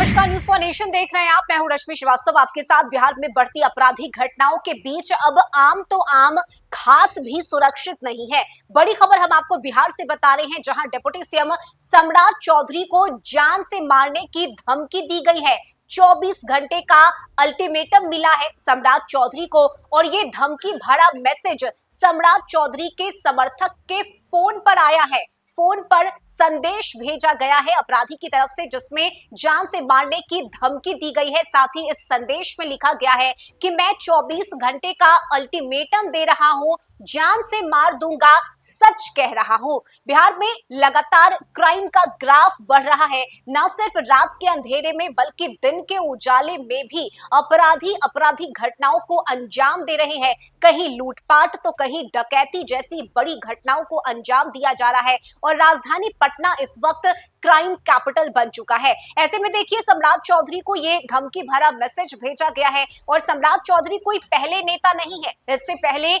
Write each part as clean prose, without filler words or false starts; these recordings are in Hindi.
नमस्कार, न्यूज फॉर नेशन देख रहे हैं आप। मैं हूं रश्मि श्रीवास्तव आपके साथ। बिहार में बढ़ती अपराधी घटनाओं के बीच अब आम तो आम, खास भी सुरक्षित नहीं है। बड़ी खबर हम आपको बिहार से बता रहे हैं, जहां डिप्टी सीएम सम्राट चौधरी को जान से मारने की धमकी दी गई है। 24 घंटे का अल्टीमेटम मिला है सम्राट चौधरी को, और ये धमकी भरा मैसेज सम्राट चौधरी के समर्थक के फोन पर आया है। फोन पर संदेश भेजा गया है अपराधी की तरफ से, जिसमें जान से मारने की धमकी दी गई है। साथ ही इस संदेश में लिखा गया है कि मैं 24 घंटे का अल्टीमेटम दे रहा हूं, जान से मार दूंगा, सच कह रहा हूं। बिहार में लगातार क्राइम का ग्राफ बढ़ रहा है। न सिर्फ रात के अंधेरे में बल्कि दिन के उजाले में भी अपराधी घटनाओं को अंजाम दे रहे हैं। कहीं लूटपाट तो कहीं डकैती जैसी बड़ी घटनाओं को अंजाम दिया जा रहा है, और राजधानी पटना इस वक्त क्राइम कैपिटल बन चुका है। ऐसे में देखिए, सम्राट चौधरी को ये धमकी भरा मैसेज भेजा गया है, और सम्राट चौधरी कोई पहले नेता नहीं है। इससे पहले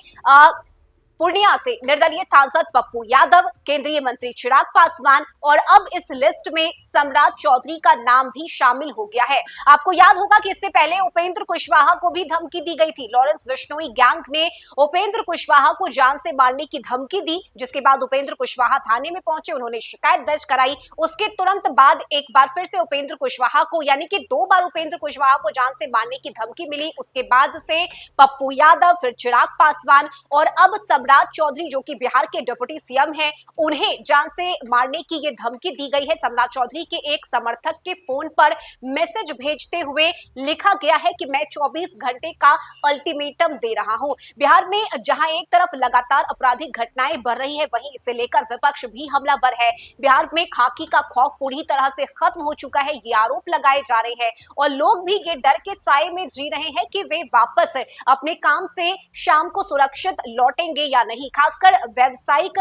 पूर्णिया से निर्दलीय सांसद पप्पू यादव, केंद्रीय मंत्री चिराग पासवान, और अब इस लिस्ट में सम्राट चौधरी का नाम भी शामिल हो गया है। आपको याद होगा कि इससे पहले उपेंद्र कुशवाहा को भी धमकी दी गई थी। लॉरेंस बिश्नोई गैंग ने उपेंद्र कुशवाहा को जान से मारने की धमकी दी, जिसके बाद उपेंद्र कुशवाहा थाने में पहुंचे, उन्होंने शिकायत दर्ज कराई। उसके तुरंत बाद एक बार फिर से उपेंद्र कुशवाहा को, यानी कि 2 बार उपेंद्र कुशवाहा को जान से मारने की धमकी मिली। उसके बाद से पप्पू यादव, फिर चिराग पासवान, और अब सम्राट चौधरी जो कि बिहार के डिप्टी सीएम हैं, उन्हें जान से मारने की ये धमकी दी गई है। सम्राट चौधरी के एक समर्थक के फोन पर मैसेज भेजते हुए लिखा गया है कि मैं 24 घंटे का अल्टीमेटम दे रहा हूं। बिहार में जहां एक तरफ लगातार आपराधिक घटनाएं बढ़ रही है, वहीं इसे लेकर विपक्ष भी हमलावर है। बिहार में खाकी का खौफ पूरी तरह से खत्म हो चुका है, ये आरोप लगाए जा रहे हैं, और लोग भी ये डर के साए में जी रहे हैं कि वे वापस अपने काम से शाम को सुरक्षित लौटेंगे या नहीं। खासकर व्यावसायिक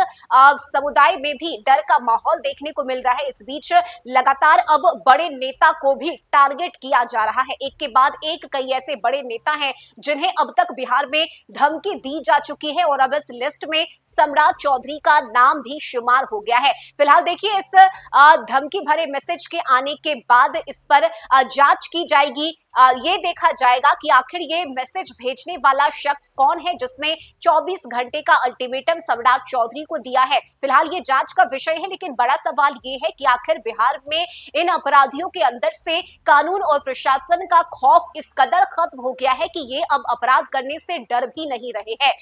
समुदाय में भी डर का माहौल देखने को मिल रहा है। इस बीच लगातार अब बड़े नेता को भी टारगेट किया जा रहा है। एक के बाद एक कई ऐसे बड़े नेता हैं जिन्हें अब तक बिहार में धमकी दी जा चुकी है, और अब इस लिस्ट में सम्राट चौधरी का नाम भी शुमार हो गया है। फिलहाल देखिए, इस धमकी भरे मैसेज के आने के बाद इस पर जांच की जाएगी। ये देखा जाएगा कि आखिर ये मैसेज भेजने वाला शख्स कौन है जिसने 24 घंटे का अल्टीमेटम सम्राट चौधरी को दिया है। फिलहाल ये जांच का विषय है, लेकिन बड़ा सवाल ये है कि आखिर बिहार में इन अपराधियों के अंदर से कानून और प्रशासन का खौफ इस कदर खत्म हो गया है कि ये अब अपराध करने से डर भी नहीं रहे हैं।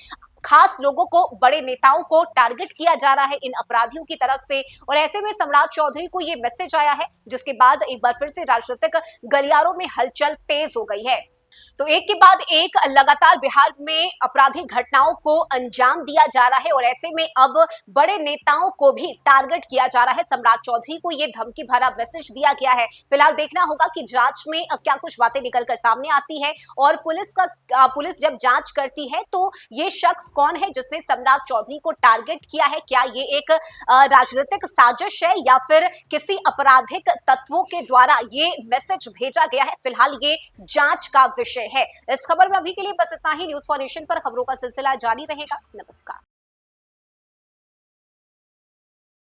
खास लोगों को, बड़े नेताओं को टारगेट किया जा रहा है इन अपराधियों की तरफ से, और ऐसे में सम्राट चौधरी को ये मैसेज आया है, जिसके बाद एक बार फिर से राजनीतिक गलियारों में हलचल तेज हो गई है। तो एक के बाद एक लगातार बिहार में आपराधिक घटनाओं को अंजाम दिया जा रहा है, और ऐसे में अब बड़े नेताओं को भी टारगेट किया जा रहा है। सम्राट चौधरी को यह धमकी भरा मैसेज दिया गया है। फिलहाल देखना होगा कि जांच में क्या कुछ बातें निकलकर सामने आती है, और पुलिस जब जांच करती है तो ये शख्स कौन है जिसने सम्राट चौधरी को टारगेट किया है। क्या ये एक राजनीतिक साजिश है या फिर किसी आपराधिक तत्वों के द्वारा ये मैसेज भेजा गया है, फिलहाल ये जांच का विषय है। इस खबर में अभी के लिए बस इतना ही। न्यूज फॉर नेशन पर खबरों का सिलसिला जारी रहेगा। नमस्कार।